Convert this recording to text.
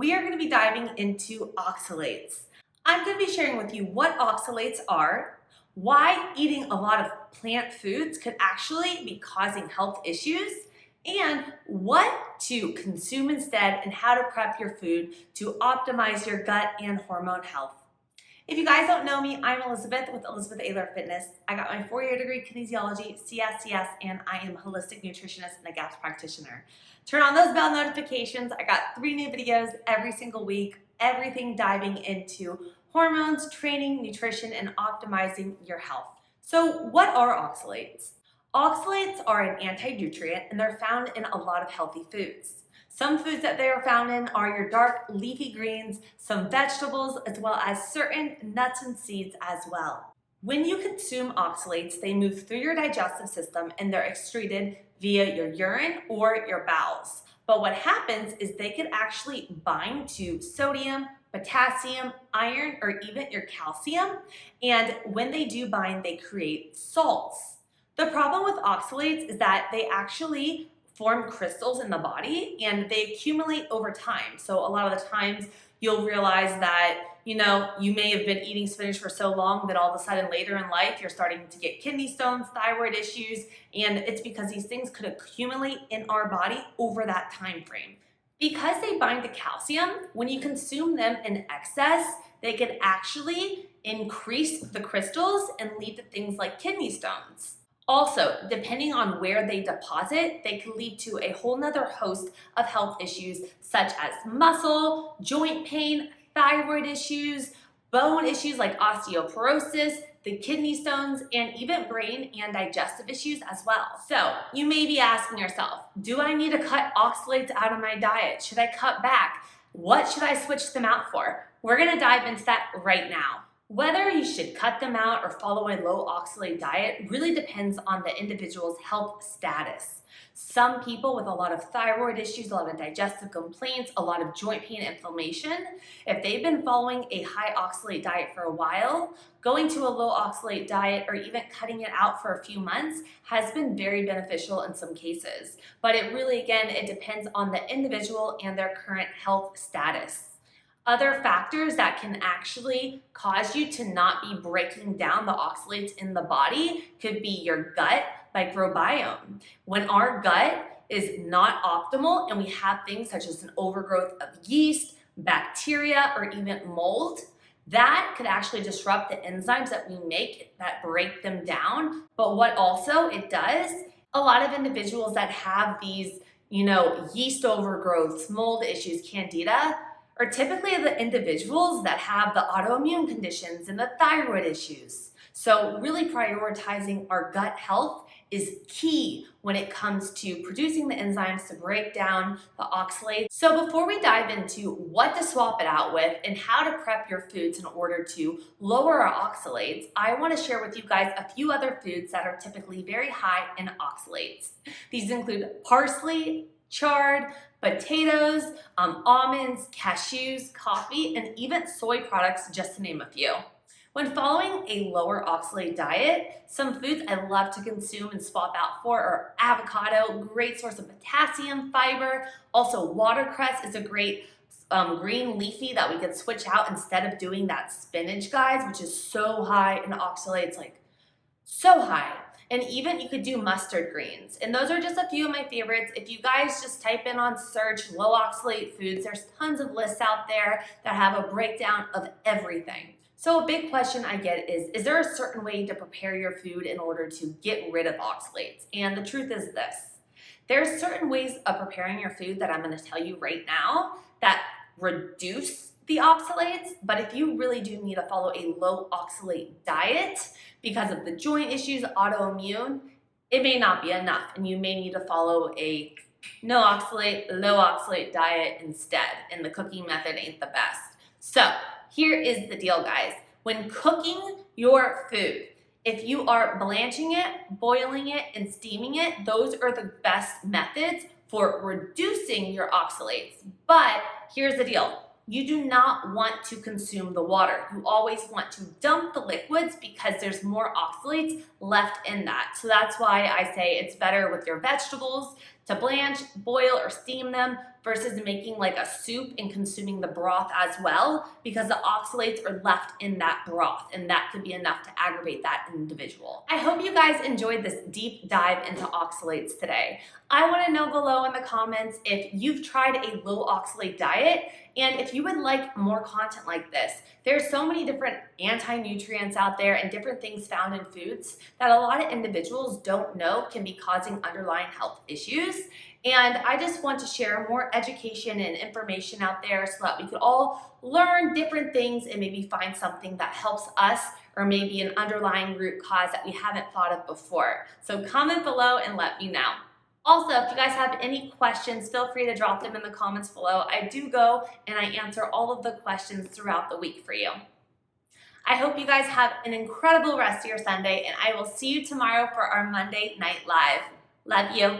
We are going to be diving into oxalates. I'm going to be sharing with you what oxalates are, why eating a lot of plant foods could actually be causing health issues, and what to consume instead and how to prep your food to optimize your gut and hormone health. If you guys don't know me, I'm Elizabeth with ElizabethAylorFitness. I got my 4-year degree in kinesiology, CSCS, and I am a holistic nutritionist and a GAPS practitioner. Turn on those bell notifications. I got 3 new videos every single week, everything diving into hormones, training, nutrition, and optimizing your health. So what are oxalates? Oxalates are an anti-nutrient and they're found in a lot of healthy foods. Some foods that they are found in are your dark leafy greens, some vegetables, as well as certain nuts and seeds as well. When you consume oxalates, they move through your digestive system and they're excreted via your urine or your bowels. But what happens is they could actually bind to sodium, potassium, iron, or even your calcium. And when they do bind, they create salts. The problem with oxalates is that they actually form crystals in the body and they accumulate over time. So a lot of the times you'll realize that, you may have been eating spinach for so long that all of a sudden later in life you're starting to get kidney stones, thyroid issues, and it's because these things could accumulate in our body over that time frame. Because they bind to calcium, when you consume them in excess, they can actually increase the crystals and lead to things like kidney stones. Also, depending on where they deposit, they can lead to a whole nother host of health issues such as muscle, joint pain, thyroid issues, bone issues like osteoporosis, the kidney stones, and even brain and digestive issues as well. So you may be asking yourself, do I need to cut oxalates out of my diet? Should I cut back? What should I switch them out for? We're gonna dive into that right now. Whether you should cut them out or follow a low oxalate diet really depends on the individual's health status. Some people with a lot of thyroid issues, a lot of digestive complaints, a lot of joint pain, inflammation, if they've been following a high oxalate diet for a while, going to a low oxalate diet or even cutting it out for a few months has been very beneficial in some cases. But it really, again, it depends on the individual and their current health status. Other factors that can actually cause you to not be breaking down the oxalates in the body could be your gut microbiome. When our gut is not optimal and we have things such as an overgrowth of yeast, bacteria, or even mold, that could actually disrupt the enzymes that we make that break them down. But what also it does, a lot of individuals that have these, yeast overgrowths, mold issues, candida, are typically the individuals that have the autoimmune conditions and the thyroid issues. So really prioritizing our gut health is key when it comes to producing the enzymes to break down the oxalates. So before we dive into what to swap it out with and how to prep your foods in order to lower our oxalates, I want to share with you guys a few other foods that are typically very high in oxalates. These include parsley, chard, potatoes, almonds, cashews, coffee, and even soy products, just to name a few. When following a lower oxalate diet, some foods I love to consume and swap out for are avocado, great source of potassium, fiber. Also, watercress is a great green leafy that we could switch out instead of doing that spinach, guys, which is so high in oxalates, like so high. And even you could do mustard greens. And those are just a few of my favorites. If you guys just type in on search low oxalate foods, there's tons of lists out there that have a breakdown of everything. So a big question I get is there a certain way to prepare your food in order to get rid of oxalates? And the truth is this. There's certain ways of preparing your food that I'm gonna tell you right now that reduce the oxalates, but if you really do need to follow a low oxalate diet because of the joint issues, autoimmune, it may not be enough and you may need to follow a no oxalate, low oxalate diet instead, and the cooking method ain't the best. So here is the deal, guys. When cooking your food, if you are blanching it, boiling it, and steaming it, those are the best methods for reducing your oxalates. But here's the deal. You do not want to consume the water. You always want to dump the liquids because there's more oxalates left in that. So that's why I say it's better with your vegetables to blanch, boil, or steam them. versus making like a soup and consuming the broth as well, because the oxalates are left in that broth and that could be enough to aggravate that individual. I hope you guys enjoyed this deep dive into oxalates today. I want to know below in the comments if you've tried a low oxalate diet and if you would like more content like this. There's so many different anti-nutrients out there and different things found in foods that a lot of individuals don't know can be causing underlying health issues. And I just want to share more education and information out there so that we could all learn different things and maybe find something that helps us, or maybe an underlying root cause that we haven't thought of before. So comment below and let me know. Also, if you guys have any questions, feel free to drop them in the comments below. I do go and I answer all of the questions throughout the week for you. I hope you guys have an incredible rest of your Sunday, and I will see you tomorrow for our Monday Night Live. Love you.